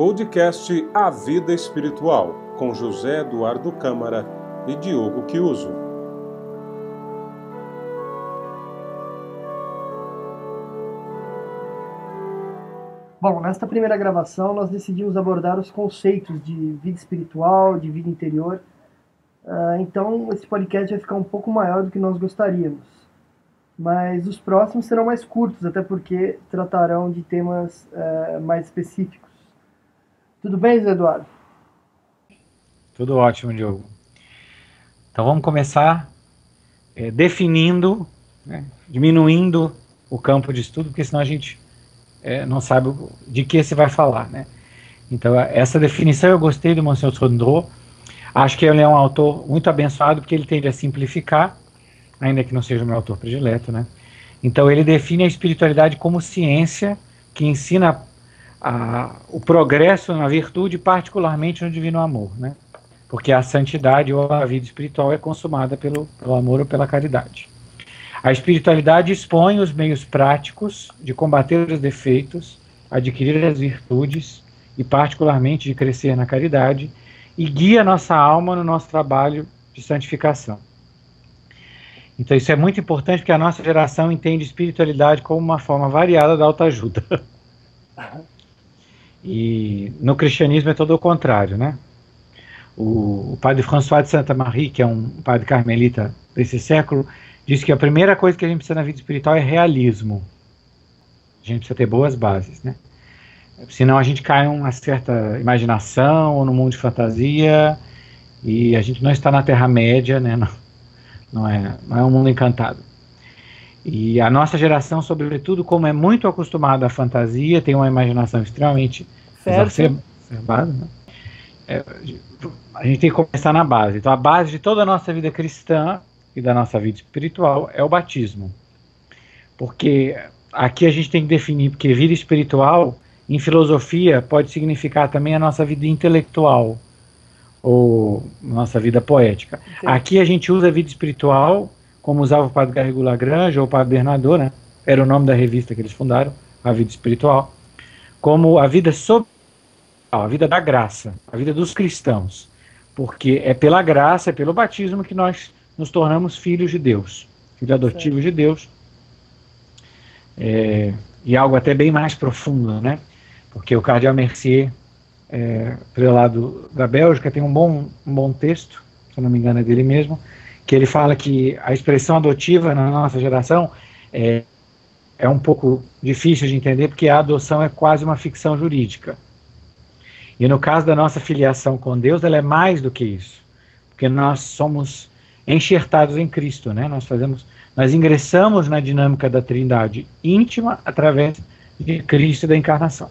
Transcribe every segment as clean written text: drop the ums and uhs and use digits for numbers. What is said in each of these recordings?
Podcast A Vida Espiritual, com José Eduardo Câmara e Diogo Chiuso. Bom, nesta primeira gravação nós decidimos abordar os conceitos de vida espiritual, de vida interior. Então esse podcast vai ficar um pouco maior do que nós gostaríamos. Mas os próximos serão mais curtos, até porque tratarão de temas mais específicos. Tudo bem, Zé Eduardo? Tudo ótimo, Diogo. Então vamos começar definindo, diminuindo o campo de estudo, porque senão a gente não sabe de que se vai falar, né? Então essa definição eu gostei do Monsieur Sondreau. Acho que ele é um autor muito abençoado, porque ele tende a simplificar, ainda que não seja o meu autor predileto, né? Então ele define a espiritualidade como ciência que ensina o progresso na virtude, particularmente no divino amor, né? Porque a santidade ou a vida espiritual é consumada pelo amor ou pela caridade. A espiritualidade expõe os meios práticos de combater os defeitos, adquirir as virtudes e particularmente de crescer na caridade, e guia nossa alma no nosso trabalho de santificação. Então isso é muito importante, porque a nossa geração entende espiritualidade como uma forma variada da autoajuda. E no cristianismo é todo o contrário, né? O padre François de Sainte-Marie, que é um padre carmelita desse século, diz que a primeira coisa que a gente precisa na vida espiritual é realismo. A gente precisa ter boas bases, né? Senão a gente cai em uma certa imaginação ou no mundo de fantasia, e a gente não está na Terra-média, né? Não é um mundo encantado. E a nossa geração, sobretudo, como é muito acostumada à fantasia, tem uma imaginação extremamente exacerbada, né? A gente tem que começar na base. Então a base de toda a nossa vida cristã e da nossa vida espiritual é o batismo. Porque aqui a gente tem que definir, porque vida espiritual, em filosofia, pode significar também a nossa vida intelectual, ou nossa vida poética. Sim. Aqui a gente usa a vida espiritual, como usava o padre Garrigou Lagrange ou o padre Bernardot, né? Era o nome da revista que eles fundaram, a vida espiritual, como a vida a vida da graça, a vida dos cristãos, porque é pela graça, é pelo batismo que nós nos tornamos filhos de Deus, filhos adotivos de Deus, e algo até bem mais profundo, né? Porque o cardeal Mercier, prelado da Bélgica, tem um bom texto, se eu não me engano é dele mesmo, que ele fala que a expressão adotiva na nossa geração é um pouco difícil de entender, porque a adoção é quase uma ficção jurídica. E no caso da nossa filiação com Deus, ela é mais do que isso, porque nós somos enxertados em Cristo, né? Nós ingressamos na dinâmica da Trindade íntima através de Cristo e da encarnação.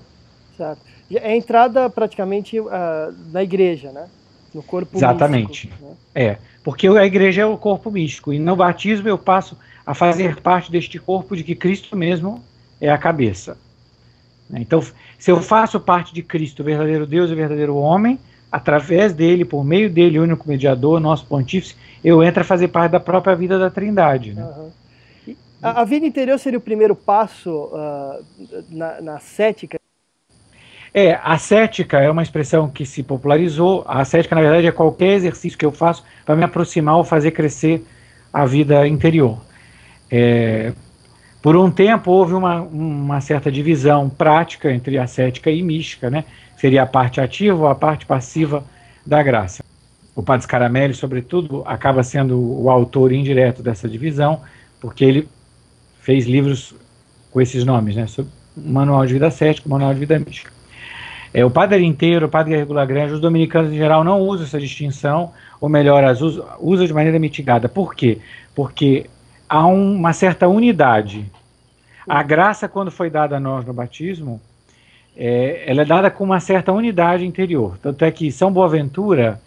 Certo. É a entrada praticamente na igreja, né? No corpo Exatamente. místico. Né? Porque a igreja é o corpo místico, e no batismo eu passo a fazer parte deste corpo de que Cristo mesmo é a cabeça. Então, se eu faço parte de Cristo, o verdadeiro Deus e o verdadeiro homem, através dele, por meio dele, o único mediador, nosso pontífice, eu entro a fazer parte da própria vida da Trindade. Né? Uhum. A vida interior seria o primeiro passo na cética? A cética é uma expressão que se popularizou. A cética, na verdade, é qualquer exercício que eu faço para me aproximar ou fazer crescer a vida interior. Por um tempo houve uma certa divisão prática entre a cética e mística, né? Seria a parte ativa ou a parte passiva da graça. O padre Scaramelli, sobretudo, acaba sendo o autor indireto dessa divisão, porque ele fez livros com esses nomes, né? O Manual de Vida Cética, o Manual de Vida Mística. O padre inteiro, o padre Garrigou Lagrange, os dominicanos em geral não usam essa distinção, ou melhor, usa de maneira mitigada. Por quê? Porque há uma certa unidade. A graça, quando foi dada a nós no batismo, ela é dada com uma certa unidade interior. Tanto é que São Boaventura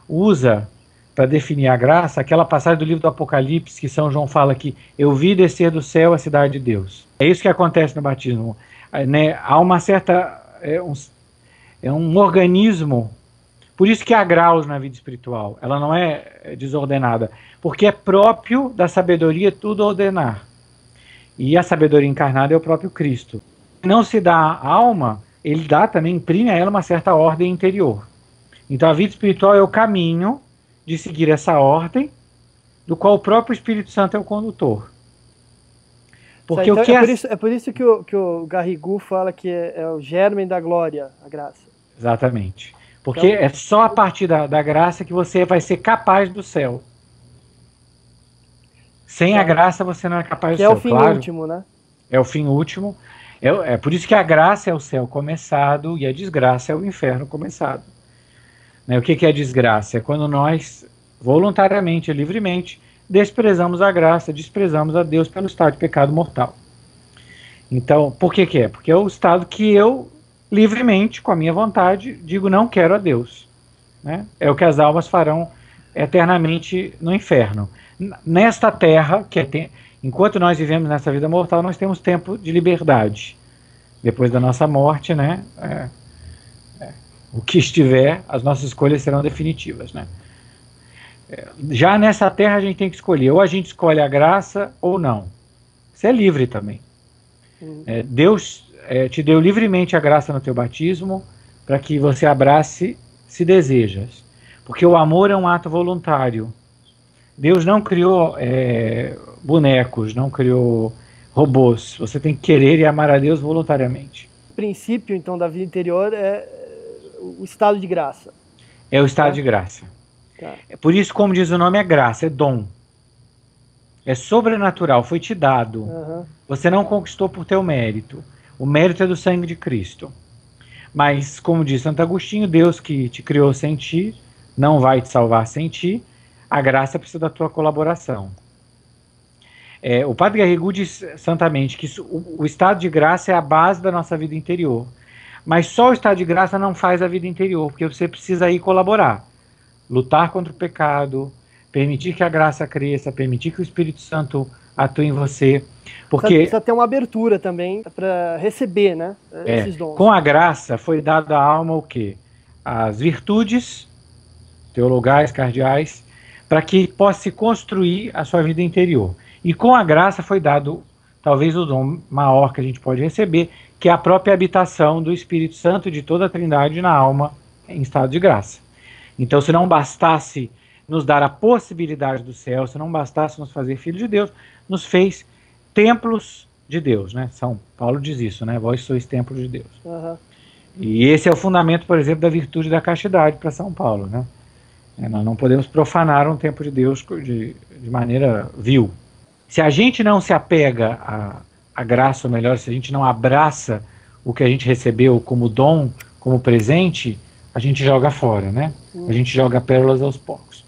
usa, para definir a graça, aquela passagem do livro do Apocalipse, que São João fala que eu vi descer do céu a cidade de Deus. É isso que acontece no batismo. Há uma certa... um organismo. Por isso que há graus na vida espiritual. Ela não é desordenada. Porque é próprio da sabedoria tudo ordenar. E a sabedoria encarnada é o próprio Cristo. Não se dá à alma ele dá também, imprime a ela uma certa ordem interior. Então a vida espiritual é o caminho de seguir essa ordem, do qual o próprio Espírito Santo é o condutor. Porque Então, o que é por isso que o Garrigou fala que é o germen da glória, a graça. Exatamente. Porque Então, é só a partir da graça que você vai ser capaz do céu. Sem a graça você não é capaz do que céu. é o fim último, né? É o fim último. É por isso que a graça é o céu começado e a desgraça é o inferno começado. Né? O que é desgraça? É quando nós, voluntariamente e livremente, desprezamos a graça, desprezamos a Deus pelo estado de pecado mortal. Então, por que é? Porque é o estado que eu, livremente, com a minha vontade, digo não quero a Deus. Né? É o que as almas farão eternamente no inferno. Nesta terra, enquanto nós vivemos nessa vida mortal, nós temos tempo de liberdade. Depois da nossa morte, né, o que estiver, as nossas escolhas serão definitivas. Né? Já nessa terra a gente tem que escolher, ou a gente escolhe a graça ou não. Você é livre também. Deus te deu livremente a graça no teu batismo para que você abrace se desejas. Porque o amor é um ato voluntário. Deus não criou bonecos, não criou robôs. Você tem que querer e amar a Deus voluntariamente. O princípio, então, da vida interior é o estado de graça. É o estado de graça. Tá. Por isso, como diz o nome, é graça, é dom. É sobrenatural, foi te dado. Você não conquistou por teu mérito. O mérito é do sangue de Cristo. Mas, como diz Santo Agostinho, Deus que te criou sem ti, não vai te salvar sem ti. A graça precisa da tua colaboração. O Padre Garrigou diz santamente que o estado de graça é a base da nossa vida interior. Mas só o estado de graça não faz a vida interior, porque você precisa ir colaborar. Lutar contra o pecado, permitir que a graça cresça, permitir que o Espírito Santo atue em você. Porque precisa ter uma abertura também para receber, né, esses dons. Com a graça foi dado à alma o quê? As virtudes teologais, cardeais, para que possa se construir a sua vida interior. E com a graça foi dado, talvez, o dom maior que a gente pode receber, que é a própria habitação do Espírito Santo de toda a Trindade na alma em estado de graça. Então, se não bastasse nos dar a possibilidade do céu, se não bastasse nos fazer filhos de Deus, nos fez templos de Deus, né? São Paulo diz isso, né? Vós sois templos de Deus. E esse é o fundamento, por exemplo, da virtude da castidade para São Paulo, né? Nós não podemos profanar um templo de Deus de maneira vil. Se a gente não se apega à graça, ou melhor, se a gente não abraça o que a gente recebeu como dom, como presente, a gente joga fora, né? A gente joga pérolas aos poucos.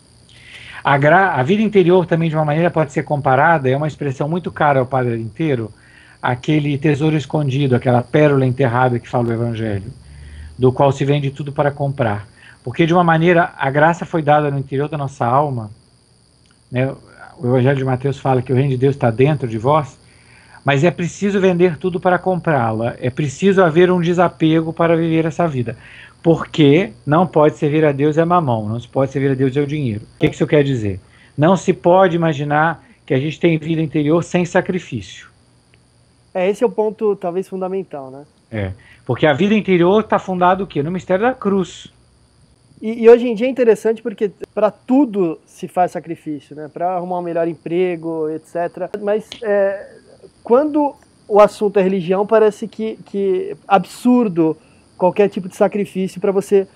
A vida interior também, de uma maneira, pode ser comparada, é uma expressão muito cara ao padre inteiro, aquele tesouro escondido, aquela pérola enterrada que fala o Evangelho, do qual se vende tudo para comprar. Porque, de uma maneira, a graça foi dada no interior da nossa alma, né? O Evangelho de Mateus fala que o reino de Deus está dentro de vós, mas é preciso vender tudo para comprá-la, é preciso haver um desapego para viver essa vida, porque não pode servir a Deus é mamão, não se pode servir a Deus é o dinheiro. O que isso quer dizer? Não se pode imaginar que a gente tem vida interior sem sacrifício. Esse é o ponto, talvez, fundamental, né? Porque a vida interior está fundada o quê? No mistério da cruz. E hoje em dia é interessante porque para tudo se faz sacrifício, né? Para arrumar um melhor emprego, etc. Mas quando o assunto é religião, parece que absurdo qualquer tipo de sacrifício para você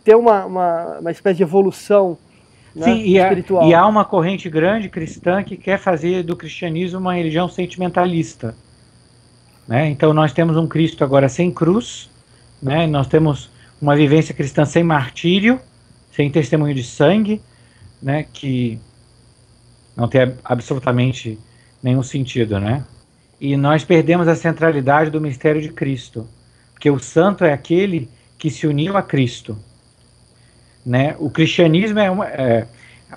ter uma espécie de evolução, né, espiritual. E há uma corrente grande cristã que quer fazer do cristianismo uma religião sentimentalista. Né? Então nós temos um Cristo agora sem cruz, né? Nós temos uma vivência cristã sem martírio, sem testemunho de sangue, né? Que não tem absolutamente nenhum sentido, né? E nós perdemos a centralidade do mistério de Cristo, porque o santo é aquele que se uniu a Cristo, né? O cristianismo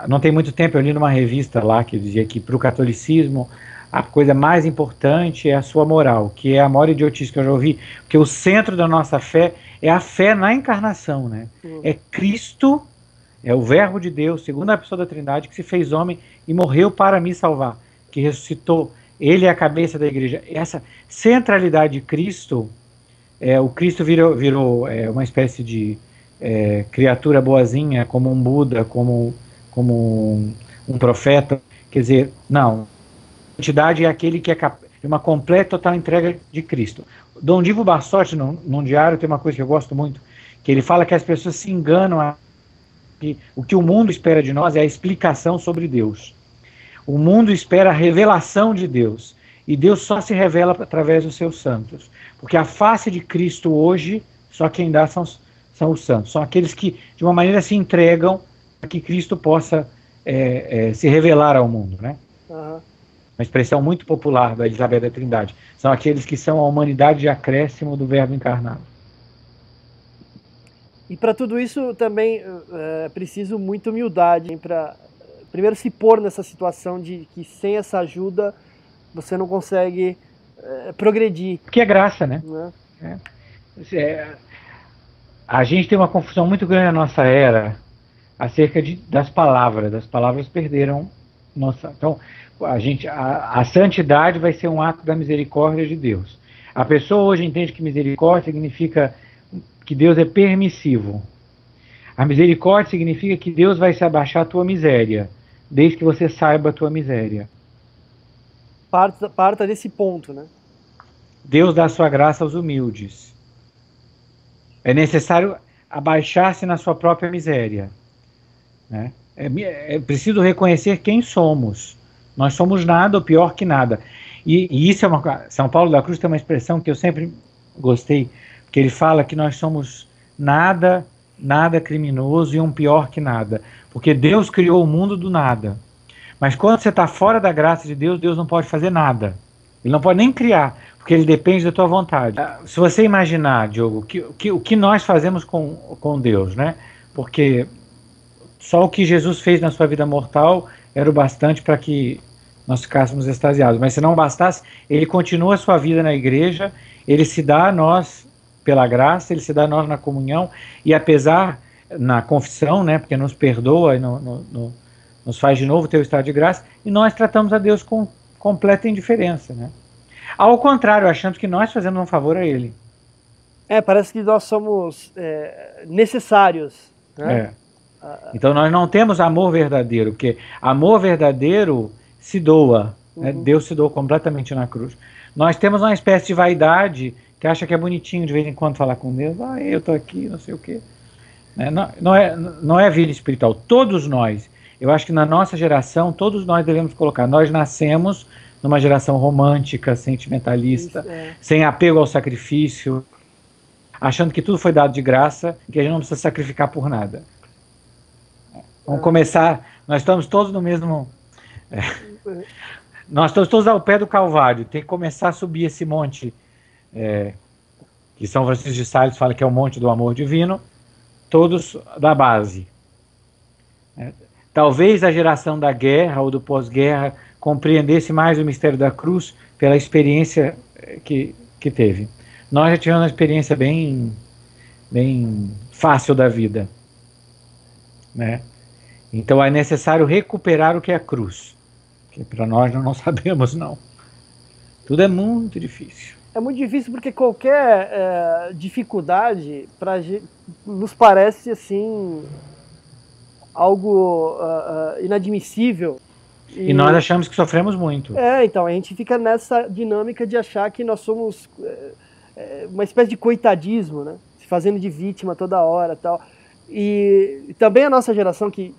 não tem muito tempo eu li numa revista lá que dizia que para o catolicismo a coisa mais importante é a sua moral, que é a maior idiotice que eu já ouvi, porque o centro da nossa fé é a fé na encarnação, né? É Cristo, é o Verbo de Deus, segundo a pessoa da Trindade, que se fez homem e morreu para me salvar, que ressuscitou. Ele é a cabeça da igreja. Essa centralidade de Cristo o Cristo virou uma espécie de criatura boazinha, como um Buda, como um profeta. Quer dizer, não. A entidade é aquele que é uma completa, total entrega de Cristo. Dom Divo Bassotti, num diário, tem uma coisa que eu gosto muito, que ele fala que as pessoas se enganam, que o que o mundo espera de nós é a explicação sobre Deus. O mundo espera a revelação de Deus, e Deus só se revela através dos seus santos. Porque a face de Cristo hoje, só quem dá são os santos. São aqueles que, de uma maneira, se entregam para que Cristo possa se revelar ao mundo, né? Uhum. Uma expressão muito popular da Elizabeth da Trindade. São aqueles que são a humanidade de acréscimo do Verbo encarnado. E para tudo isso também é preciso muita humildade para primeiro se pôr nessa situação de que sem essa ajuda você não consegue progredir. Que é graça, né? A gente tem uma confusão muito grande na nossa era acerca das palavras. As palavras perderam nossa. Então, a santidade vai ser um ato da misericórdia de Deus. A pessoa hoje entende que misericórdia significa que Deus é permissivo. A misericórdia significa que Deus vai se abaixar a tua miséria, desde que você saiba a tua miséria. Parta desse ponto, né? Deus dá sua graça aos humildes. É necessário abaixar-se na sua própria miséria, né? É preciso reconhecer quem somos. Nós somos nada ou pior que nada. E isso São Paulo da Cruz tem uma expressão que eu sempre gostei, que ele fala que nós somos nada criminoso e um pior que nada. Porque Deus criou o mundo do nada. Mas quando você está fora da graça de Deus, Deus não pode fazer nada. Ele não pode nem criar, porque ele depende da tua vontade. Se você imaginar, Diogo, o que nós fazemos com Deus, né? Porque só o que Jesus fez na sua vida mortal era o bastante para que nós ficássemos extasiados. Mas se não bastasse, ele continua a sua vida na igreja, ele se dá a nós pela graça, ele se dá a nós na comunhão, e apesar, na confissão, né, porque nos perdoa e nos faz de novo ter o estado de graça, e nós tratamos a Deus com completa indiferença, né? Ao contrário, achando que nós fazemos um favor a ele. Parece que nós somos necessários, né? Então nós não temos amor verdadeiro, porque amor verdadeiro se doa, né? Deus se doa completamente na cruz. Nós temos uma espécie de vaidade que acha que é bonitinho de vez em quando falar com Deus, eu estou aqui, não sei o quê. Não é vida espiritual. Todos nós, eu acho que na nossa geração, todos nós devemos colocar, nós nascemos numa geração romântica, sentimentalista, sem apego ao sacrifício, achando que tudo foi dado de graça, que a gente não precisa sacrificar por nada. Vamos começar, nós estamos todos no mesmo... nós estamos todos ao pé do Calvário, tem que começar a subir esse monte, que São Francisco de Sales fala que é o monte do amor divino, todos da base. Talvez a geração da guerra ou do pós-guerra compreendesse mais o mistério da cruz pela experiência que teve. Nós já tivemos uma experiência bem fácil da vida, né? Então é necessário recuperar o que é a cruz, que para nós não sabemos não. Tudo é muito difícil. É muito difícil porque qualquer dificuldade nos parece assim algo inadmissível. E nós achamos que sofremos muito. Então a gente fica nessa dinâmica de achar que nós somos uma espécie de coitadismo, né? Se fazendo de vítima toda hora, tal. E também a nossa geração, que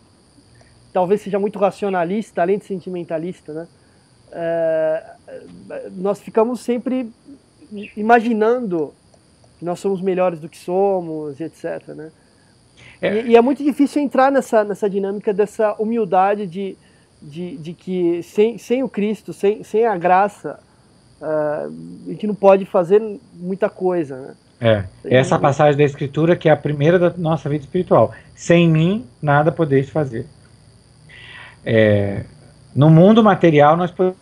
talvez seja muito racionalista, além de sentimentalista, né? Nós ficamos sempre imaginando que nós somos melhores do que somos, etc., né? E é muito difícil entrar nessa dinâmica dessa humildade de que sem o Cristo, sem a graça, a gente não pode fazer muita coisa, né? Essa passagem da Escritura que é a primeira da nossa vida espiritual. Sem mim, nada podeis fazer. No mundo material, nós podemos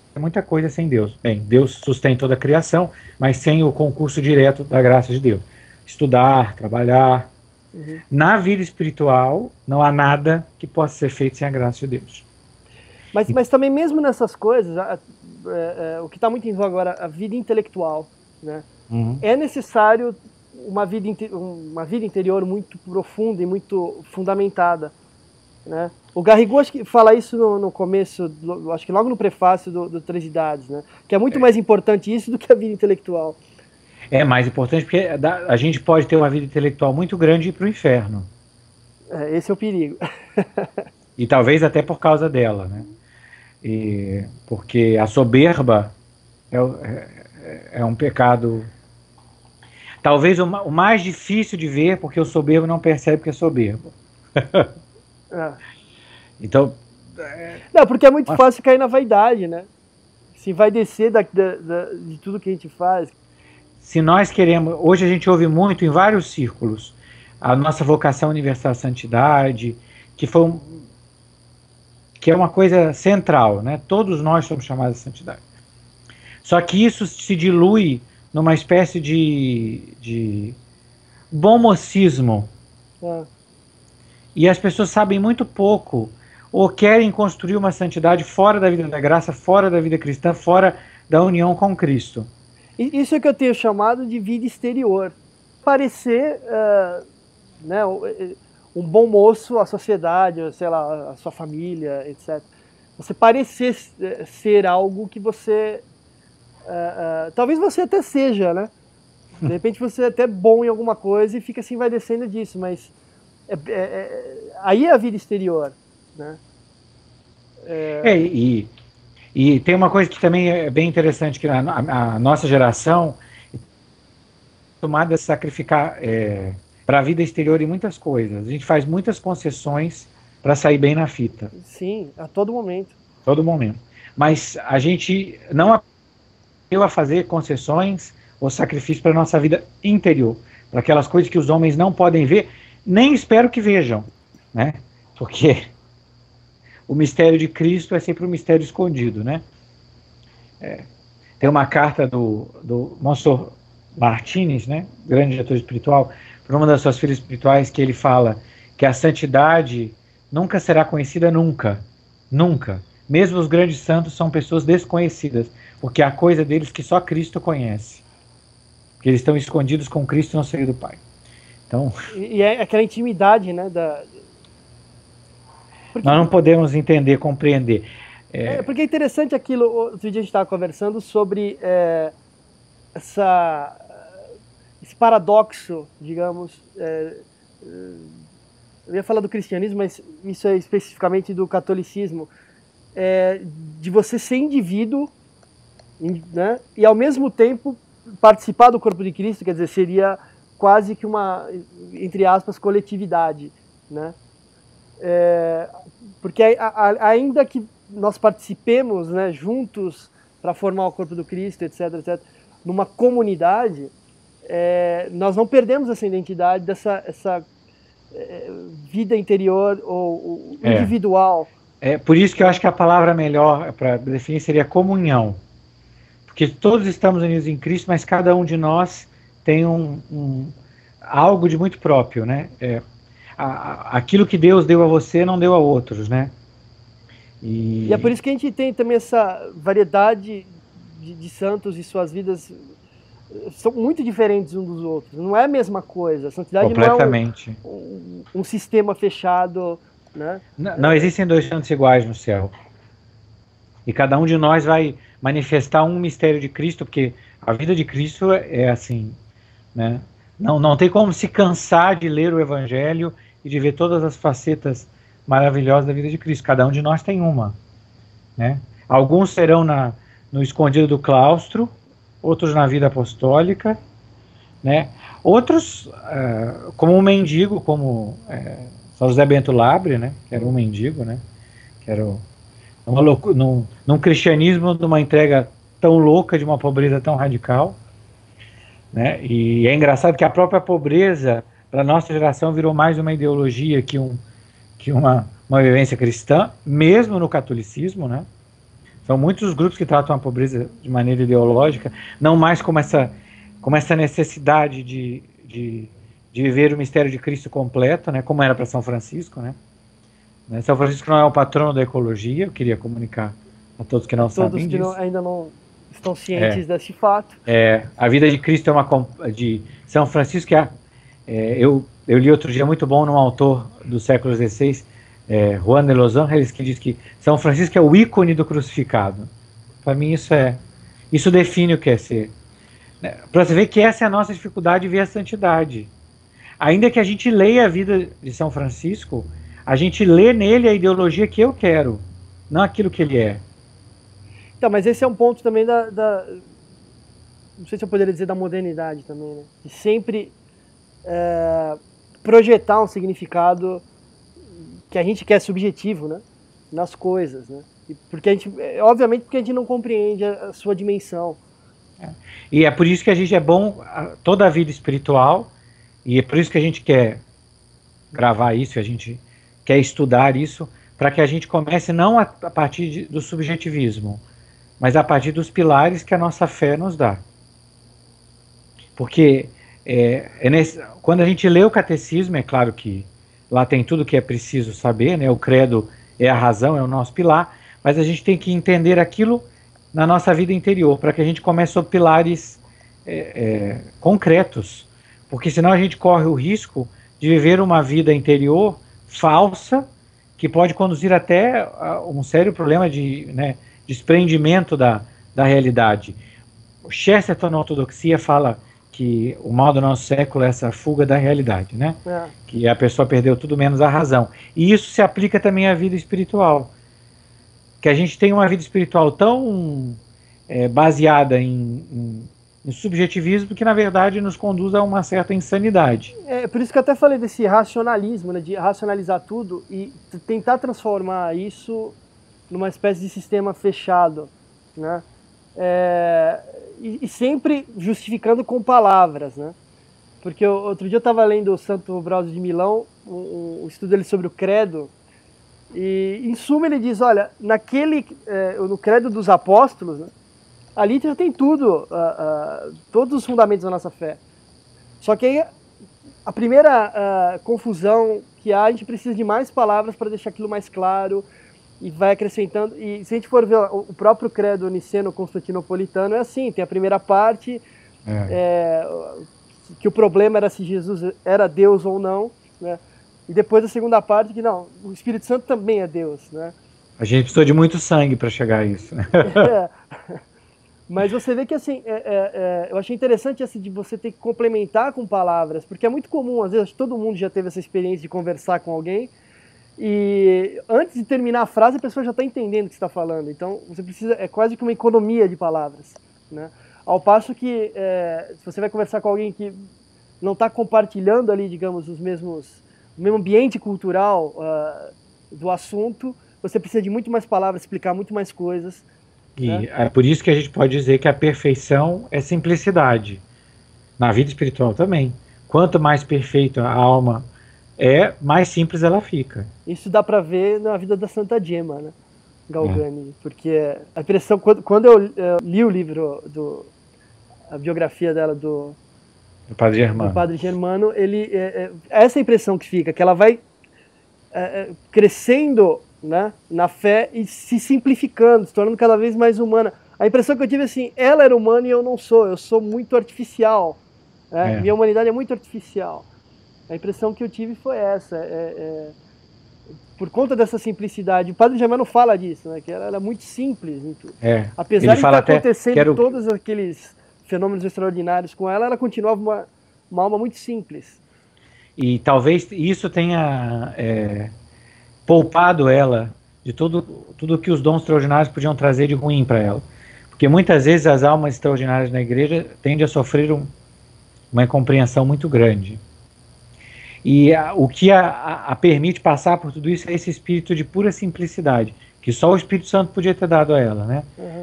fazer muita coisa sem Deus. Bem, Deus sustém toda a criação, mas sem o concurso direto da graça de Deus. Estudar, trabalhar. Na vida espiritual, não há nada que possa ser feito sem a graça de Deus. Mas também mesmo nessas coisas, o que está muito em voga agora, a vida intelectual, né? é necessário uma vida interior muito profunda e muito fundamentada, né? O Garrigou acho que fala isso no começo, acho que logo no prefácio do Três Idades, né? Que é muito mais importante isso do que a vida intelectual. É mais importante porque a gente pode ter uma vida intelectual muito grande e ir para o inferno. Esse é o perigo. E talvez até por causa dela, né? Porque a soberba é um pecado, talvez o mais difícil de ver, porque o soberbo não percebe que é soberbo. Então... Não, porque é muito fácil cair na vaidade, né? Se vai descer de tudo que a gente faz. Se nós queremos... Hoje a gente ouve muito em vários círculos a nossa vocação universal à santidade, que é uma coisa central, né? Todos nós somos chamados à santidade. Só que isso se dilui numa espécie de bom mocismo. E as pessoas sabem muito pouco, ou querem construir uma santidade fora da vida da graça, fora da vida cristã, fora da união com Cristo. Isso é que eu tenho chamado de vida exterior. Parecer né, um bom moço à sociedade, sei lá, à sua família, etc. Você parecer ser algo que você... talvez você até seja, né? De repente você é até bom em alguma coisa e fica assim, vai descendo disso, mas aí é a vida exterior, né? E tem uma coisa que também é bem interessante, que a nossa geração é tomada a sacrificar para a vida exterior em muitas coisas. A gente faz muitas concessões para sair bem na fita. Sim, a todo momento. Todo momento. Mas a gente não aprendeu a fazer concessões ou sacrifícios para a nossa vida interior, para aquelas coisas que os homens não podem ver, nem espero que vejam, né? Porque o mistério de Cristo é sempre um mistério escondido, né? Tem uma carta do Monsenhor Martínez, né, grande diretor espiritual, para uma das suas filhas espirituais, que ele fala que a santidade nunca será conhecida nunca, nunca. Mesmo os grandes santos são pessoas desconhecidas, porque há coisa deles que só Cristo conhece. Porque eles estão escondidos com Cristo no seio do Pai. Então, e é aquela intimidade, né? Nós não podemos entender, compreender. Porque é interessante aquilo, outro dia a gente estava conversando sobre esse paradoxo, digamos, eu ia falar do cristianismo, mas isso é especificamente do catolicismo, de você ser indivíduo, né, e ao mesmo tempo participar do corpo de Cristo, quer dizer, seria quase que uma, entre aspas, coletividade, né? Porque ainda que nós participemos, né, juntos para formar o corpo do Cristo, etc., etc., numa comunidade, nós não perdemos essa identidade essa vida interior ou individual. Por isso que eu acho que a palavra melhor para definir seria comunhão. Porque todos estamos unidos em Cristo, mas cada um de nós tem algo de muito próprio, né? Aquilo que Deus deu a você não deu a outros, né? E é por isso que a gente tem também essa variedade de santos e suas vidas são muito diferentes uns dos outros. Não é a mesma coisa. A santidade não é um sistema fechado, né? Não existem dois santos iguais no céu. E cada um de nós vai manifestar um mistério de Cristo, porque a vida de Cristo é assim, né? Não tem como se cansar de ler o Evangelho e de ver todas as facetas maravilhosas da vida de Cristo. Cada um de nós tem uma, né? Alguns serão no escondido do claustro, outros na vida apostólica, né? Outros, como um mendigo, como São José Bento Labre, né? Que era um mendigo, né? Que era num cristianismo de uma entrega tão louca, de uma pobreza tão radical, né? E é engraçado que a própria pobreza, para a nossa geração, virou mais uma ideologia que uma vivência cristã, mesmo no catolicismo, né? São muitos os grupos que tratam a pobreza de maneira ideológica, não mais como essa necessidade de viver o mistério de Cristo completo, né? Como era para São Francisco, né? São Francisco não é o patrono da ecologia, eu queria comunicar a todos que não sabem disso. Todos que ainda não estão cientes desse fato. A vida de Cristo de São Francisco, eu li outro dia, muito bom, num autor do século XVI, Juan de Los Angeles, que diz que São Francisco é o ícone do crucificado. Para mim isso define o que é ser. Para você ver que essa é a nossa dificuldade de ver a santidade. Ainda que a gente leia a vida de São Francisco, a gente lê nele a ideologia que eu quero, não aquilo que ele é. Então, mas esse é um ponto também não sei se eu poderia dizer da modernidade também, né? De sempre projetar um significado que a gente quer subjetivo, né? Nas coisas, né? Obviamente porque a gente não compreende a sua dimensão. E é por isso que a gente é bom toda a vida espiritual, e é por isso que a gente quer gravar isso, a gente quer estudar isso, para que a gente comece não a partir do subjetivismo, mas a partir dos pilares que a nossa fé nos dá. Porque quando a gente lê o catecismo, é claro que lá tem tudo que é preciso saber, né? O credo é a razão, é o nosso pilar, mas a gente tem que entender aquilo na nossa vida interior, para que a gente comece sob pilares concretos, porque senão a gente corre o risco de viver uma vida interior falsa, que pode conduzir até a um sério problema de desprendimento da realidade. O Chesterton, na ortodoxia, fala que o mal do nosso século é essa fuga da realidade, né? Que a pessoa perdeu tudo menos a razão. E isso se aplica também à vida espiritual. Que a gente tem uma vida espiritual tão baseada em subjetivismo que, na verdade, nos conduz a uma certa insanidade. Por isso que eu até falei desse racionalismo, né? De racionalizar tudo e tentar transformar isso numa espécie de sistema fechado, né? E sempre justificando com palavras, né? Porque outro dia eu estava lendo o Santo Braudio de Milão, um estudo dele sobre o credo, e em suma ele diz, olha, no credo dos apóstolos, né, ali já tem tudo, todos os fundamentos da nossa fé. Só que aí a primeira confusão que há, a gente precisa de mais palavras para deixar aquilo mais claro, e vai acrescentando, e se a gente for ver o próprio credo niceno-constantinopolitano, é assim, tem a primeira parte, que o problema era se Jesus era Deus ou não, né? E depois a segunda parte, que não, o Espírito Santo também é Deus, né? A gente precisou de muito sangue para chegar a isso, né? Mas você vê que, assim, eu achei interessante assim, de você ter que complementar com palavras, porque é muito comum, às vezes, todo mundo já teve essa experiência de conversar com alguém, e antes de terminar a frase, a pessoa já está entendendo o que você está falando. Então, você precisa, é quase que uma economia de palavras, né? Ao passo que, se você vai conversar com alguém que não está compartilhando ali, digamos, o mesmo ambiente cultural do assunto, você precisa de muito mais palavras, explicar muito mais coisas. E né? É por isso que a gente pode dizer que a perfeição é simplicidade. Na vida espiritual também. Quanto mais perfeita a alma mais simples ela fica. Isso dá para ver na vida da Santa Gemma, né? Galgani, porque a impressão, quando eu li o livro, a biografia dela do Padre Germano, essa impressão que fica, que ela vai crescendo, né, na fé e se simplificando, se tornando cada vez mais humana. A impressão que eu tive é assim, ela era humana e eu não sou, eu sou muito artificial, né? Minha humanidade é muito artificial. A impressão que eu tive foi essa, por conta dessa simplicidade. O Padre Germano fala disso, né, que ela é muito simples em tudo. Apesar de estar acontecendo todos aqueles fenômenos extraordinários com ela, ela continuava uma alma muito simples. E talvez isso tenha poupado ela de tudo que os dons extraordinários podiam trazer de ruim para ela. Porque muitas vezes as almas extraordinárias na igreja tendem a sofrer uma incompreensão muito grande. E o que a permite passar por tudo isso é esse espírito de pura simplicidade, que só o Espírito Santo podia ter dado a ela, né?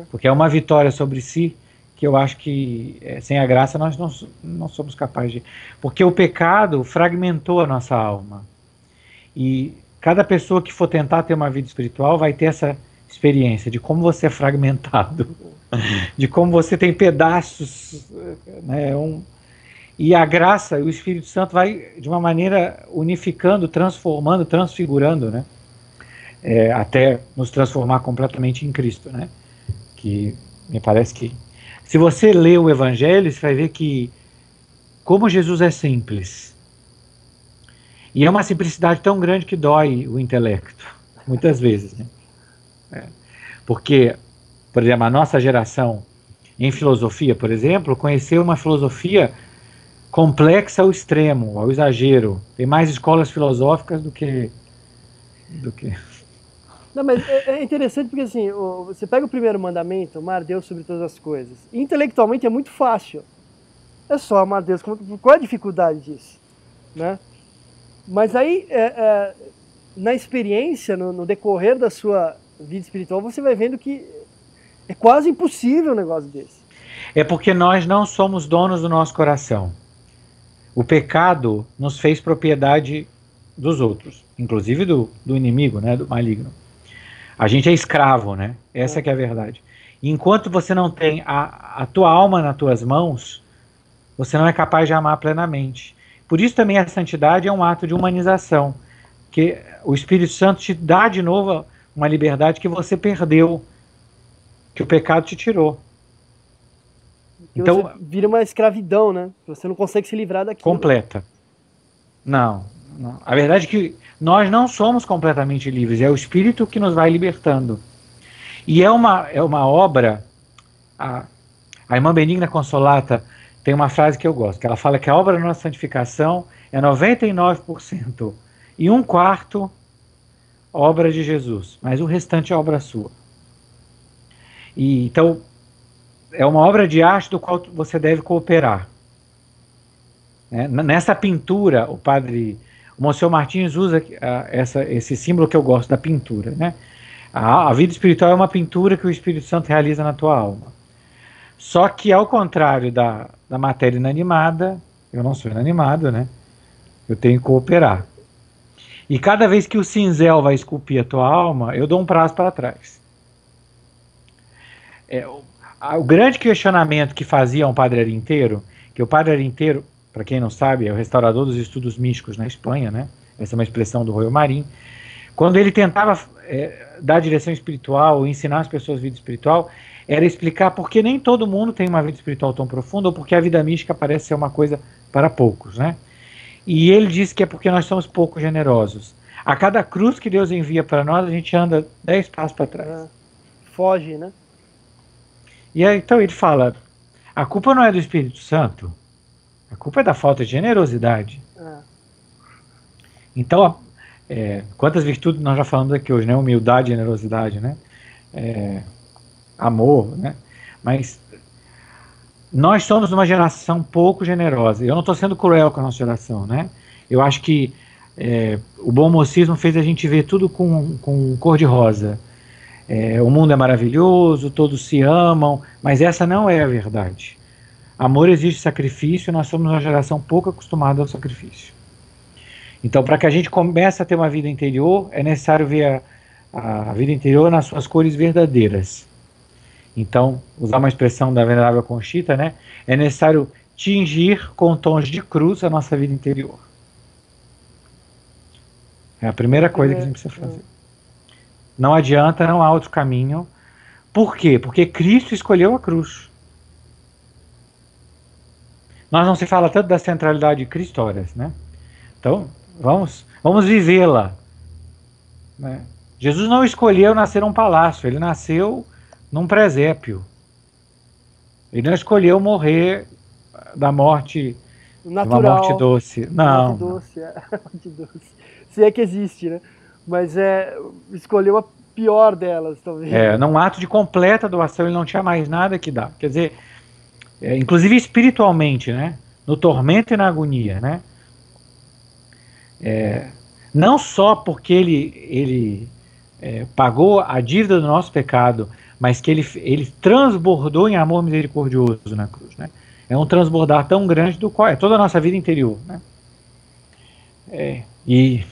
Porque é uma vitória sobre si que eu acho que sem a graça nós não somos capazes de... Porque o pecado fragmentou a nossa alma. E cada pessoa que for tentar ter uma vida espiritual vai ter essa experiência de como você é fragmentado, de como você tem pedaços, né? E a graça, o Espírito Santo vai de uma maneira unificando, transformando, transfigurando, né? Até nos transformar completamente em Cristo, né? Que Me parece que... Se você lê o Evangelho, você vai ver que como Jesus é simples. E é uma simplicidade tão grande que dói o intelecto, muitas vezes, né? Porque, por exemplo, a nossa geração em filosofia, por exemplo, conheceu uma filosofia complexa ao extremo, ao exagero. Tem mais escolas filosóficas do que... Não, mas é interessante porque assim, você pega o primeiro mandamento, amar Deus sobre todas as coisas. Intelectualmente é muito fácil. É só amar Deus. Qual é a dificuldade disso? Né? Mas aí, na experiência, no decorrer da sua vida espiritual, você vai vendo que é quase impossível um negócio desse. É porque nós não somos donos do nosso coração. O pecado nos fez propriedade dos outros, inclusive do inimigo, né, do maligno. A gente é escravo, né? Essa que é a verdade. E enquanto você não tem a tua alma nas tuas mãos, você não é capaz de amar plenamente. Por isso também a santidade é um ato de humanização, que o Espírito Santo te dá de novo uma liberdade que você perdeu, que o pecado te tirou. Então você vira uma escravidão, né? Você não consegue se livrar daquilo. Completa. Não. A verdade é que nós não somos completamente livres, é o Espírito que nos vai libertando. E é uma obra, a irmã Benigna Consolata tem uma frase que eu gosto, que ela fala que a obra da nossa santificação é 99% e 1/4 obra de Jesus, mas o restante é obra sua. E, então, é uma obra de arte do qual você deve cooperar. Nessa pintura, o Monsenhor Martins usa esse símbolo que eu gosto da pintura, né? A vida espiritual é uma pintura que o Espírito Santo realiza na tua alma. Só que, ao contrário da matéria inanimada, eu não sou inanimado, né? Eu tenho que cooperar. E cada vez que o cinzel vai esculpir a tua alma, eu dou um prazo para trás. O grande questionamento que fazia um padre arinteiro, que o padre arinteiro, para quem não sabe, é o restaurador dos estudos místicos na Espanha, né? Essa é uma expressão do Royo Marim. Quando ele tentava dar direção espiritual, ensinar as pessoas vida espiritual, era explicar por que nem todo mundo tem uma vida espiritual tão profunda, ou porque a vida mística parece ser uma coisa para poucos, né? E ele disse que é porque nós somos pouco generosos. A cada cruz que Deus envia para nós, a gente anda 10 passos para trás. Foge, né? E aí, então ele fala, a culpa não é do Espírito Santo, a culpa é da falta de generosidade. Então, quantas virtudes nós já falamos aqui hoje, né? Humildade, generosidade, né? Amor, né? Mas nós somos uma geração pouco generosa. Eu não estou sendo cruel com a nossa geração, né? Eu acho que o bom mocismo fez a gente ver tudo com cor de rosa. O mundo é maravilhoso, todos se amam, mas essa não é a verdade. Amor exige sacrifício, nós somos uma geração pouco acostumada ao sacrifício. Então, para que a gente comece a ter uma vida interior, é necessário ver a vida interior nas suas cores verdadeiras. Então, usar uma expressão da Venerável Conchita, né? É necessário tingir com tons de cruz a nossa vida interior. É a primeira coisa que a gente precisa fazer. Não adianta, não há outro caminho. Por quê? Porque Cristo escolheu a cruz. Nós não se fala tanto da centralidade de Cristo, horas, né? Então, vamos vivê-la. Né? Jesus não escolheu nascer num palácio, ele nasceu num presépio. Ele não escolheu morrer da morte natural, uma morte doce. Não. Morte doce, morte doce. Se é que existe, né? Mas escolheu a pior delas, talvez. Num ato de completa doação, ele não tinha mais nada que dar. Quer dizer, inclusive espiritualmente, né? No tormento e na agonia, né? Não só porque ele pagou a dívida do nosso pecado, mas que ele transbordou em amor misericordioso na cruz, né? É um transbordar tão grande do qual é toda a nossa vida interior, né? E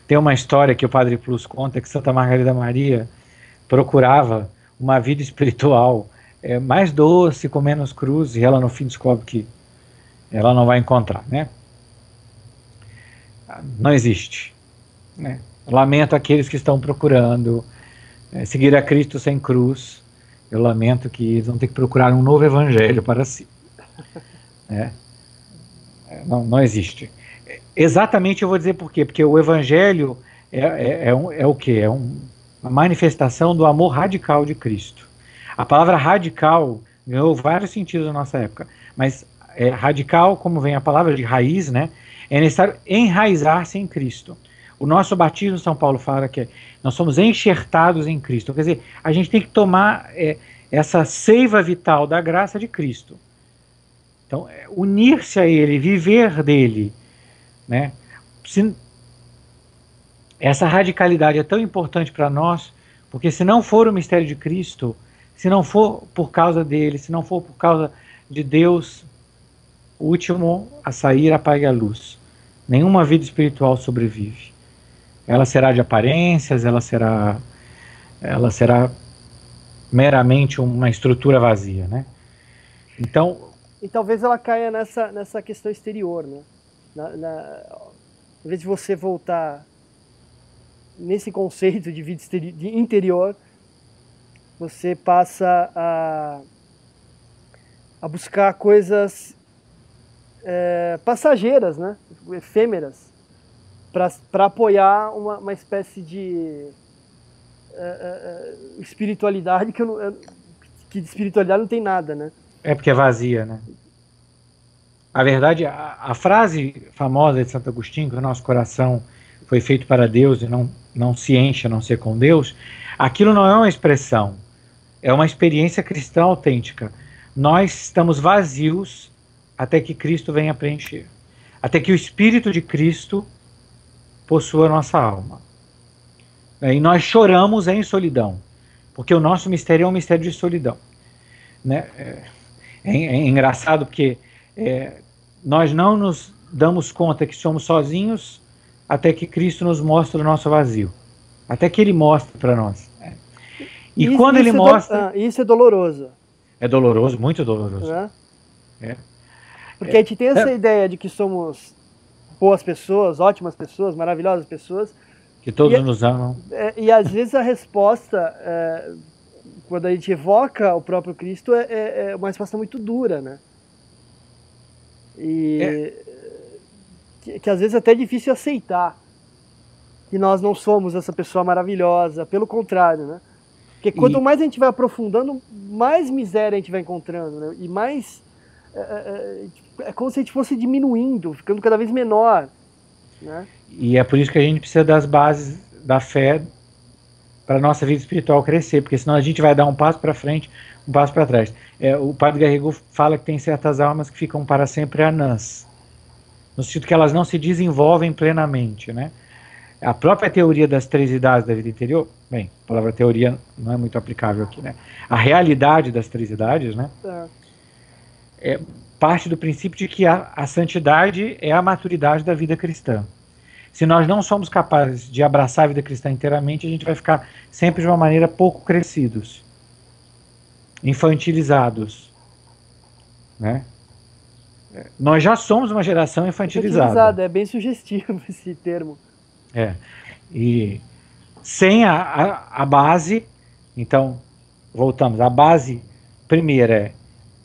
tem uma história que o Padre Plus conta que Santa Margarida Maria procurava uma vida espiritual mais doce, com menos cruz, e ela no fim descobre que ela não vai encontrar, né? Não existe, né? Lamento aqueles que estão procurando seguir a Cristo sem cruz. Eu lamento que eles vão ter que procurar um novo evangelho para si. Não existe. Exatamente, eu vou dizer por quê. Porque o evangelho é o quê? É uma manifestação do amor radical de Cristo. A palavra radical ganhou vários sentidos na nossa época, mas radical, como vem a palavra de raiz, né? É necessário enraizar-se em Cristo. O nosso batismo, São Paulo fala que nós somos enxertados em Cristo. Quer dizer, a gente tem que tomar essa seiva vital da graça de Cristo. Então, unir-se a Ele, viver dele, né? Essa radicalidade é tão importante para nós, porque se não for o mistério de Cristo, se não for por causa dele, se não for por causa de Deus, o último a sair apague a luz. Nenhuma vida espiritual sobrevive. Ela será de aparências, ela será meramente uma estrutura vazia, né? Então, e talvez ela caia nessa questão exterior, né? Em vez de você voltar nesse conceito de vida de interior, você passa a buscar coisas passageiras, né? Efêmeras, para apoiar uma espécie de espiritualidade que de espiritualidade não tem nada, né? É porque é vazia, né? A verdade, a frase famosa de Santo Agostinho, que o nosso coração foi feito para Deus e não se enche a não ser com Deus, aquilo não é uma expressão, é uma experiência cristã autêntica. Nós estamos vazios até que Cristo venha preencher, até que o Espírito de Cristo possua nossa alma. E nós choramos em solidão, porque o nosso mistério é um mistério de solidão, né? É engraçado porque nós não nos damos conta que somos sozinhos até que Cristo nos mostra o nosso vazio, até que Ele mostra para nós. E isso, quando Ele mostra... Isso é doloroso. É doloroso, muito doloroso. Porque a gente tem essa ideia de que somos boas pessoas, ótimas pessoas, maravilhosas pessoas. Que todos nos amam. E às vezes a resposta, quando a gente evoca o próprio Cristo, é uma resposta muito dura, né? E que às vezes é até difícil aceitar que nós não somos essa pessoa maravilhosa, pelo contrário, né? Porque quanto mais a gente vai aprofundando, mais miséria a gente vai encontrando, né? E mais... é como se a gente fosse diminuindo, ficando cada vez menor, né? E é por isso que a gente precisa das bases da fé para a nossa vida espiritual crescer, porque senão a gente vai dar um passo para frente, um passo para trás. O Padre Garrigou fala que tem certas almas que ficam para sempre anãs, no sentido que elas não se desenvolvem plenamente, né? A própria teoria das 3 idades da vida interior, bem, a palavra teoria não é muito aplicável aqui, né? A realidade das 3 idades, né? Parte do princípio de que a santidade é a maturidade da vida cristã. Se nós não somos capazes de abraçar a vida cristã inteiramente, a gente vai ficar sempre de uma maneira pouco crescidos, infantilizados, né? Nós já somos uma geração infantilizada. É bem sugestivo esse termo. E sem a base, então, voltamos, a base primeira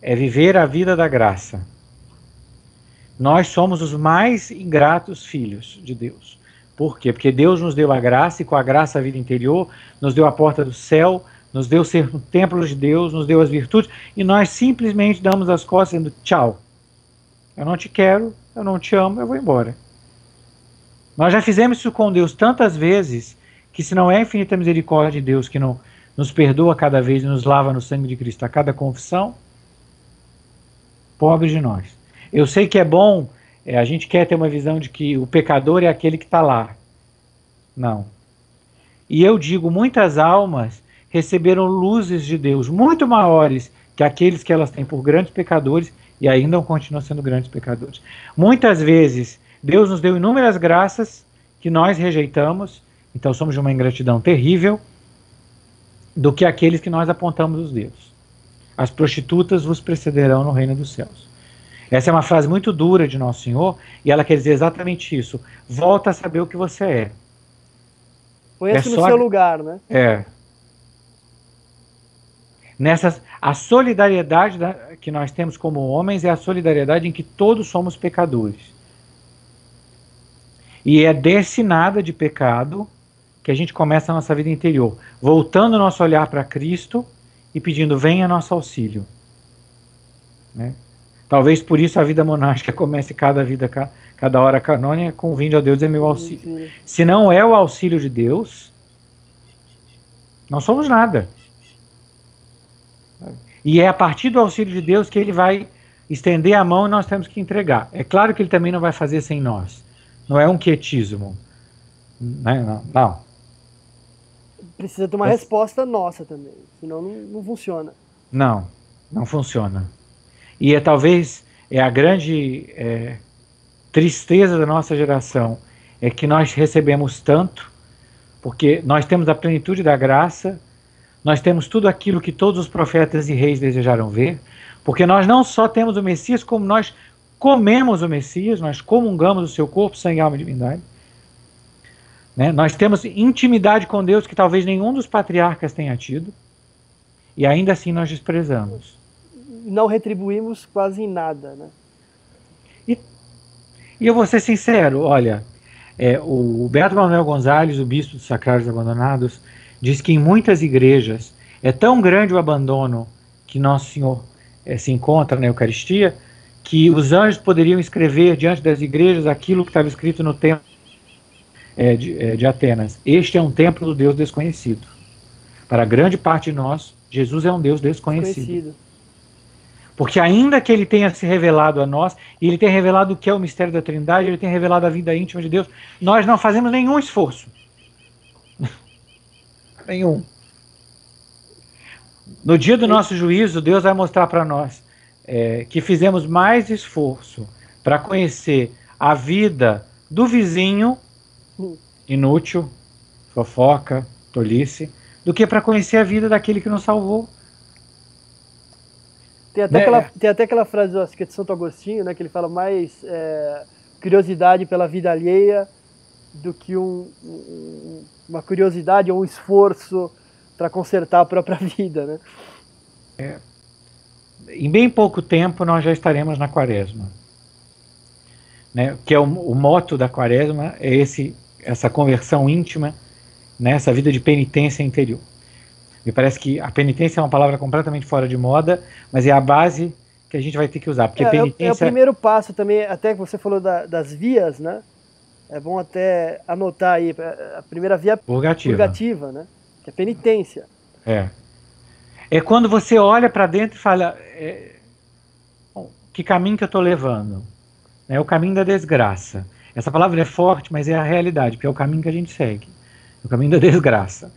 é viver a vida da graça. Nós somos os mais ingratos filhos de Deus. Por quê? Porque Deus nos deu a graça, e com a graça a vida interior, nos deu a porta do céu, nos deu ser um templo de Deus, nos deu as virtudes, e nós simplesmente damos as costas dizendo tchau. Eu não te quero, eu não te amo, eu vou embora. Nós já fizemos isso com Deus tantas vezes, que se não é a infinita misericórdia de Deus que não nos perdoa cada vez e nos lava no sangue de Cristo a cada confissão, pobre de nós. Eu sei que é bom, a gente quer ter uma visão de que o pecador é aquele que está lá. Não. E eu digo, muitas almas receberam luzes de Deus muito maiores que aqueles que elas têm por grandes pecadores e ainda continuam sendo grandes pecadores. Muitas vezes, Deus nos deu inúmeras graças que nós rejeitamos, então somos de uma ingratidão terrível, do que aqueles que nós apontamos os dedos. As prostitutas vos precederão no reino dos céus. Essa é uma frase muito dura de Nosso Senhor, e ela quer dizer exatamente isso. Volta a saber o que você é. Põe-se no seu lugar, né? A solidariedade que nós temos como homens é a solidariedade em que todos somos pecadores. E é desse nada de pecado que a gente começa a nossa vida interior, voltando o nosso olhar para Cristo e pedindo, venha nosso auxílio. Né? Talvez por isso a vida monástica comece cada hora canônica com vindo a Deus é meu auxílio. Se não é o auxílio de Deus, não somos nada. E é a partir do auxílio de Deus que ele vai estender a mão e nós temos que entregar. É claro que ele também não vai fazer sem nós. Não é um quietismo. Não. Precisa ter uma resposta nossa também, senão não funciona. Não funciona. E talvez a grande tristeza da nossa geração é que nós recebemos tanto, porque nós temos a plenitude da graça, nós temos tudo aquilo que todos os profetas e reis desejaram ver, porque nós não só temos o Messias, como nós comemos o Messias, nós comungamos o seu corpo, sangue, alma e divindade. Né? Nós temos intimidade com Deus que talvez nenhum dos patriarcas tenha tido, e ainda assim nós desprezamos. Não retribuímos quase em nada. Né? E eu vou ser sincero, olha, o Beato Manuel Gonzalez, o bispo dos Sacrários Abandonados, diz que em muitas igrejas é tão grande o abandono que Nosso Senhor se encontra na Eucaristia, que os anjos poderiam escrever diante das igrejas aquilo que estava escrito no templo de Atenas. Este é um templo do Deus desconhecido. Para grande parte de nós, Jesus é um Deus desconhecido. Porque ainda que ele tenha se revelado a nós, e ele tenha revelado o que é o mistério da Trindade, ele tenha revelado a vida íntima de Deus, nós não fazemos nenhum esforço. Nenhum. No dia do nosso juízo, Deus vai mostrar para nós que fizemos mais esforço para conhecer a vida do vizinho, inútil, fofoca, tolice, do que para conhecer a vida daquele que nos salvou. Tem até aquela frase, acho que é de Santo Agostinho, né, que ele fala mais curiosidade pela vida alheia do que uma curiosidade ou um esforço para consertar a própria vida. Né? Em bem pouco tempo nós já estaremos na Quaresma. Né? Que é o moto da Quaresma, é essa conversão íntima, né? Essa vida de penitência interior. Me parece que a penitência é uma palavra completamente fora de moda, mas é a base que a gente vai ter que usar. Porque penitência... é o primeiro passo também, até que você falou das vias, né? É bom até anotar aí, a primeira via purgativa, né? Que é penitência. É quando você olha para dentro e fala, que caminho que eu estou levando? É o caminho da desgraça. Essa palavra é forte, mas é a realidade, porque é o caminho que a gente segue. É o caminho da desgraça.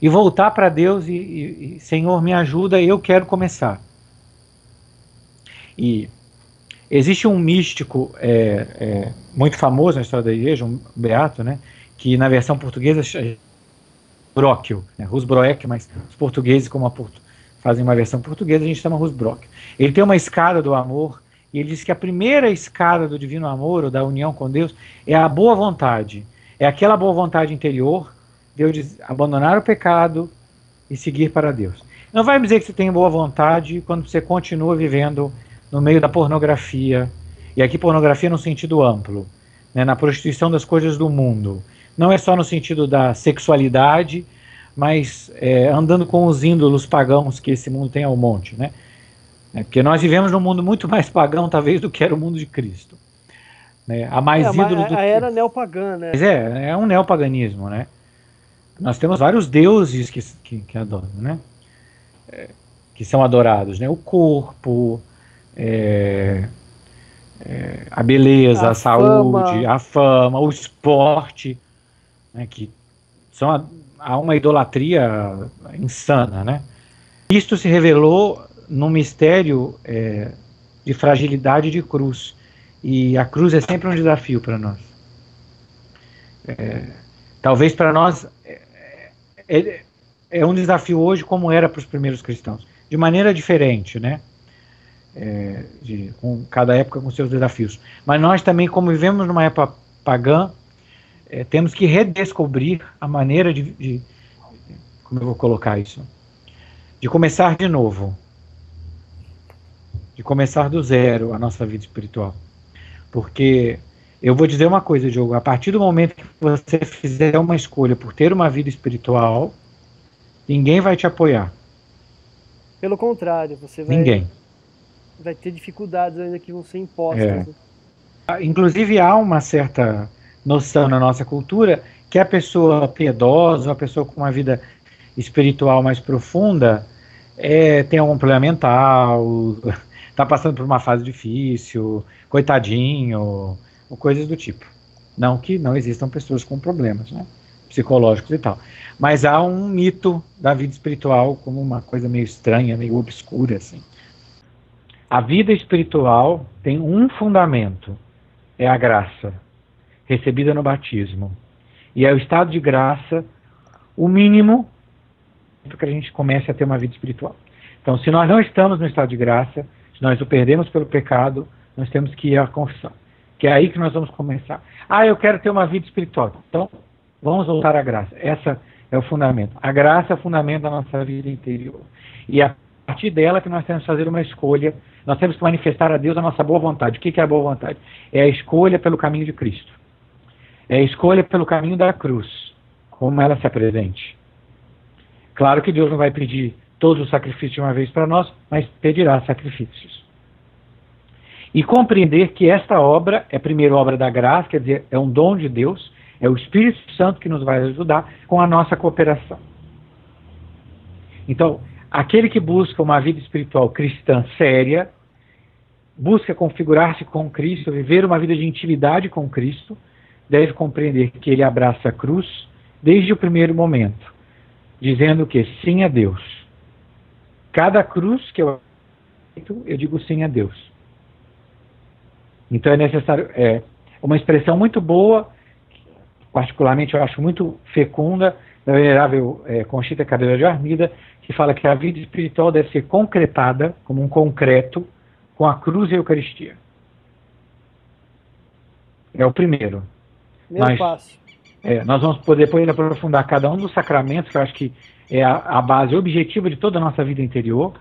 E voltar para Deus e Senhor, me ajuda, eu quero começar. E existe um místico muito famoso na história da igreja, um beato, né, que na versão portuguesa é Brocchio, né, Rusbroek, mas os portugueses, como fazem uma versão portuguesa, a gente chama Rusbroek. Ele tem uma escada do amor, e ele diz que a primeira escada do divino amor, ou da união com Deus, é a boa vontade. É aquela boa vontade interior, Deus diz, abandonar o pecado e seguir para Deus. Não vai me dizer que você tem boa vontade quando você continua vivendo no meio da pornografia, e aqui pornografia no sentido amplo, né, na prostituição das coisas do mundo. Não é só no sentido da sexualidade, mas andando com os ídolos pagãos que esse mundo tem ao monte, né? Porque nós vivemos num mundo muito mais pagão, talvez, do que era o mundo de Cristo. Né? Há mais ídolos do que... A era neopagã, né? Mas é um neopaganismo, né? Nós temos vários deuses que adoram, né? Que são adorados, né? O corpo, a beleza, a saúde, a fama, o esporte, né? Que há uma idolatria insana, né? Isto se revelou num mistério de fragilidade de cruz. E a cruz é sempre um desafio para nós. Talvez para nós é um desafio hoje como era para os primeiros cristãos. De maneira diferente, né? Com cada época com seus desafios. Mas nós também, como vivemos numa época pagã, temos que redescobrir a maneira como eu vou colocar isso? de começar de novo, de começar do zero a nossa vida espiritual. Porque eu vou dizer uma coisa, Diogo, a partir do momento que você fizer uma escolha por ter uma vida espiritual, ninguém vai te apoiar. Pelo contrário, você vai ter dificuldades ainda que vão ser impostas. Né? Inclusive há uma certa noção na nossa cultura que a pessoa piedosa, a pessoa com uma vida espiritual mais profunda, tem algum problema mental, está passando por uma fase difícil, coitadinho, ou coisas do tipo. Não que não existam pessoas com problemas, né, psicológicos e tal. Mas há um mito da vida espiritual como uma coisa meio estranha, meio obscura, assim. A vida espiritual tem um fundamento, é a graça, recebida no batismo. E é o estado de graça, o mínimo, para que a gente comece a ter uma vida espiritual. Então, se nós não estamos no estado de graça, se nós o perdemos pelo pecado, nós temos que ir à confissão. Que é aí que nós vamos começar. Eu quero ter uma vida espiritual. Então, vamos voltar à graça. Essa é o fundamento. A graça é o fundamento da nossa vida interior. E a partir dela que nós temos que fazer uma escolha. Nós temos que manifestar a Deus a nossa boa vontade. O que é a boa vontade? É a escolha pelo caminho de Cristo. É a escolha pelo caminho da cruz. Como ela se apresente. Claro que Deus não vai pedir todos os sacrifícios de uma vez para nós, mas pedirá sacrifícios. E compreender que esta obra é primeiro obra da graça, quer dizer, é um dom de Deus, é o Espírito Santo que nos vai ajudar com a nossa cooperação. Então, aquele que busca uma vida espiritual cristã séria, busca configurar-se com Cristo, viver uma vida de intimidade com Cristo, deve compreender que ele abraça a cruz desde o primeiro momento, dizendo que sim a Deus. Cada cruz que eu digo sim a Deus. Então é necessário, uma expressão muito boa, particularmente eu acho muito fecunda, da venerável Conchita Cabello de Armida, que fala que a vida espiritual deve ser concretada, como um concreto, com a cruz e a Eucaristia. É o primeiro. Passo. Nós vamos poder depois aprofundar cada um dos sacramentos, que eu acho que é a base objetiva de toda a nossa vida interior,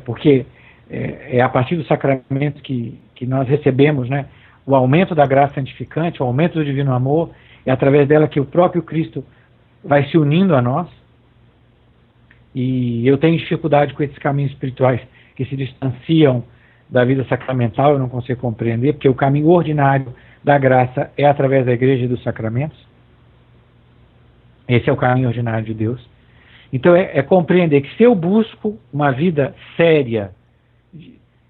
porque é a partir dos sacramentos que nós recebemos, né, o aumento da graça santificante, o aumento do divino amor, é através dela que o próprio Cristo vai se unindo a nós. E eu tenho dificuldade com esses caminhos espirituais que se distanciam da vida sacramental, eu não consigo compreender, porque o caminho ordinário da graça é através da igreja e dos sacramentos. Esse é o caminho ordinário de Deus. Então é compreender que se eu busco uma vida séria,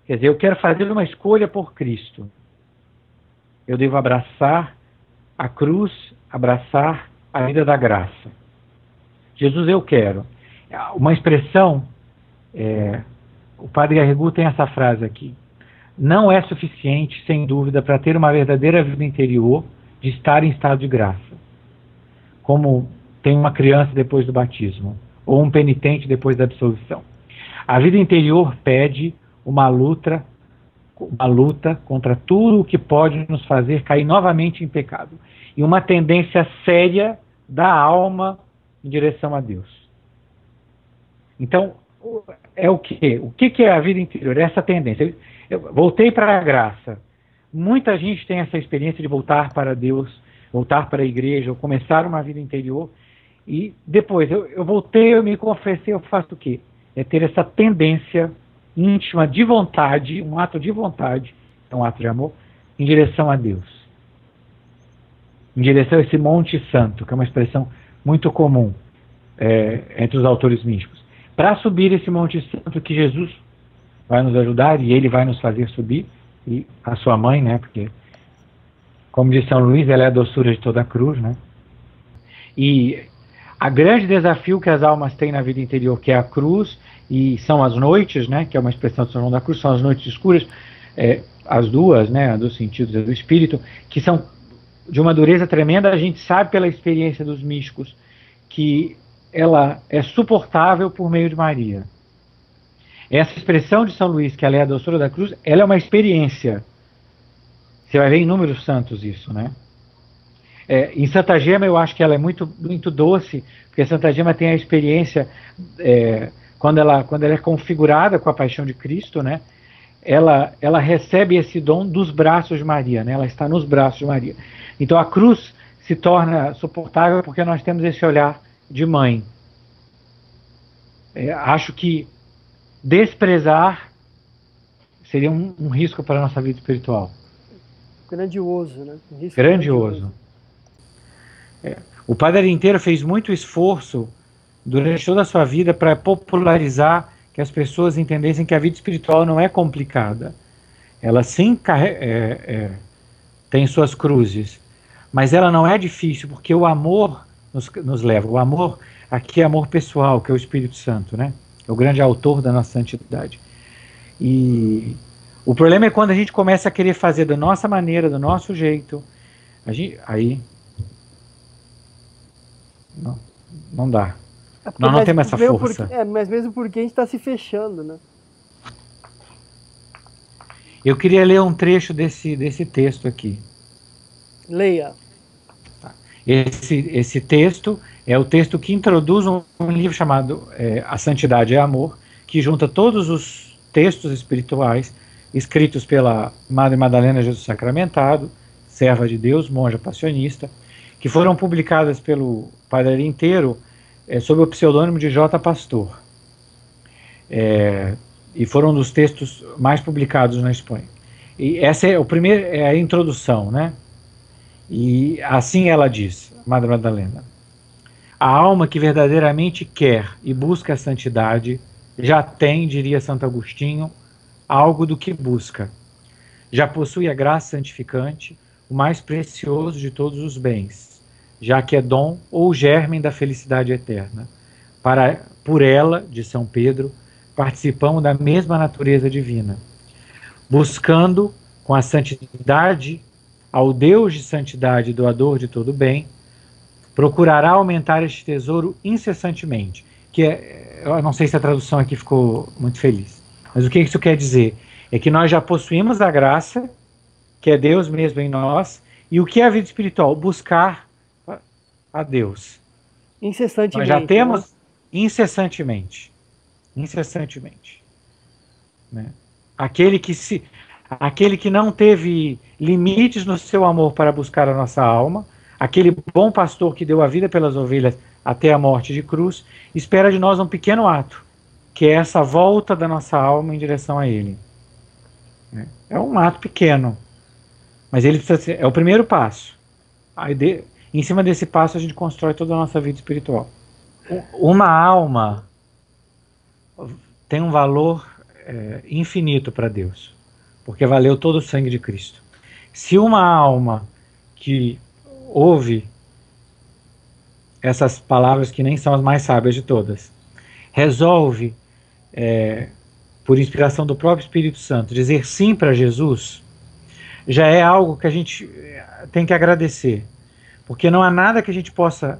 quer dizer, eu quero fazer uma escolha por Cristo, eu devo abraçar a cruz, abraçar a vida da graça. Jesus, eu quero. Uma expressão, o padre Garrigou tem essa frase aqui: não é suficiente, sem dúvida, para ter uma verdadeira vida interior, de estar em estado de graça. Como tem uma criança depois do batismo, ou um penitente depois da absolvição. A vida interior pede uma luta contra tudo o que pode nos fazer cair novamente em pecado. E uma tendência séria da alma em direção a Deus. Então, é o quê? O que é a vida interior? Essa tendência. Eu voltei para a graça. Muita gente tem essa experiência de voltar para Deus, voltar para a igreja, ou começar uma vida interior. E depois, eu voltei, eu me confessei, eu faço o quê? É ter essa tendência íntima de vontade, um ato de vontade, é um ato de amor, em direção a Deus. Em direção a esse Monte Santo, que é uma expressão muito comum entre os autores místicos. Para subir esse Monte Santo que Jesus vai nos ajudar, e ele vai nos fazer subir, e a sua mãe, né, porque, como diz São Luís, ela é a doçura de toda a cruz, né? E a grande desafio que as almas têm na vida interior, que é a cruz, e são as noites, né, que é uma expressão de São João da Cruz, são as noites escuras, as duas, né, dos sentidos do espírito, que são de uma dureza tremenda. A gente sabe pela experiência dos místicos que ela é suportável por meio de Maria. Essa expressão de São Luís, que ela é a doçura da cruz, ela é uma experiência. Você vai ver em inúmeros santos isso, né? Em Santa Gema eu acho que ela é muito, muito doce, porque Santa Gema tem a experiência, quando ela é configurada com a paixão de Cristo, né, ela recebe esse dom dos braços de Maria, né, ela está nos braços de Maria. Então a cruz se torna suportável porque nós temos esse olhar de mãe. Acho que desprezar seria um risco para a nossa vida espiritual. Grandioso, né? Um risco grandioso. O Padre inteiro fez muito esforço durante toda a sua vida para popularizar, que as pessoas entendessem que a vida espiritual não é complicada. Ela sim tem suas cruzes, mas ela não é difícil, porque o amor nos leva. O amor aqui é amor pessoal, que é o Espírito Santo, né? É o grande autor da nossa santidade. E o problema é quando a gente começa a querer fazer da nossa maneira, do nosso jeito. Aí não dá. Nós não temos essa força. Mas mesmo porque a gente está se fechando, né? Eu queria ler um trecho desse texto aqui. Leia. Esse texto é o texto que introduz um livro chamado A Santidade é Amor, que junta todos os textos espirituais escritos pela Madre Madalena Jesus Sacramentado, serva de Deus, monja passionista, que foram publicadas pelo Padre inteiro sob o pseudônimo de J. Pastor. E foram um dos textos mais publicados na Espanha. E essa é a introdução, né? E assim ela diz, Madre Madalena: a alma que verdadeiramente quer e busca a santidade já tem, diria Santo Agostinho, algo do que busca. Já possui a graça santificante, o mais precioso de todos os bens, já que é dom ou germe da felicidade eterna. Por ela, de São Pedro, participamos da mesma natureza divina, buscando com a santidade ao Deus de santidade, doador de todo bem, procurará aumentar este tesouro incessantemente. Eu não sei se a tradução aqui ficou muito feliz, mas o que isso quer dizer? É que nós já possuímos a graça, que é Deus mesmo em nós, e o que é a vida espiritual? Buscar a Deus. Incessantemente. Nós já temos, né? Incessantemente. Né? Aquele que não teve limites no seu amor para buscar a nossa alma, aquele bom pastor que deu a vida pelas ovelhas até a morte de cruz, espera de nós um pequeno ato, que é essa volta da nossa alma em direção a Ele. É um ato pequeno, mas ele precisa ser, é o primeiro passo. Em cima desse passo a gente constrói toda a nossa vida espiritual. Uma alma tem um valor infinito para Deus, porque valeu todo o sangue de Cristo. Se uma alma que ouve essas palavras, que nem são as mais sábias de todas, resolve, por inspiração do próprio Espírito Santo, dizer sim para Jesus, já é algo que a gente tem que agradecer, porque não há nada que a gente possa,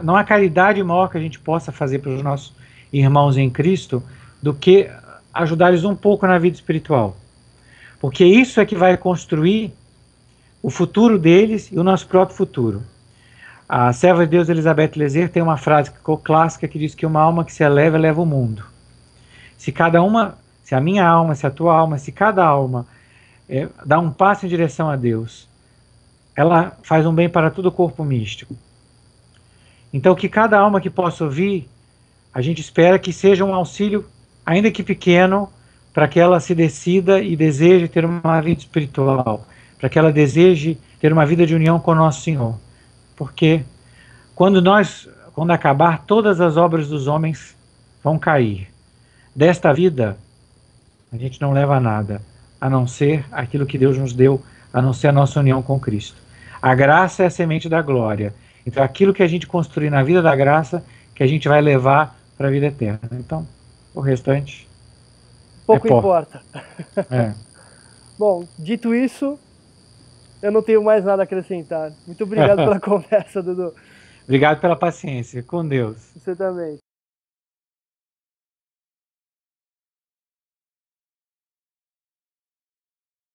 não há caridade maior que a gente possa fazer para os nossos irmãos em Cristo do que ajudar-eles um pouco na vida espiritual, porque isso é que vai construir o futuro deles e o nosso próprio futuro. A serva de Deus Elizabeth Lezer tem uma frase que ficou clássica, que diz que uma alma que se eleva, eleva o mundo. Se a minha alma, se a tua alma, se cada alma dá um passo em direção a Deus, ela faz um bem para todo o corpo místico. Então que cada alma que possa ouvir, a gente espera que seja um auxílio, ainda que pequeno, para que ela se decida e deseje ter uma vida espiritual, para que ela deseje ter uma vida de união com o nosso Senhor. Porque quando acabar, todas as obras dos homens vão cair. Desta vida, a gente não leva nada, a não ser aquilo que Deus nos deu, a não ser a nossa união com Cristo. A graça é a semente da glória. Então aquilo que a gente construir na vida da graça, que a gente vai levar para a vida eterna. Então, o restante pouco importa. Bom, dito isso, eu não tenho mais nada a acrescentar. Muito obrigado pela conversa, Dudu. Obrigado pela paciência. Com Deus. Você também.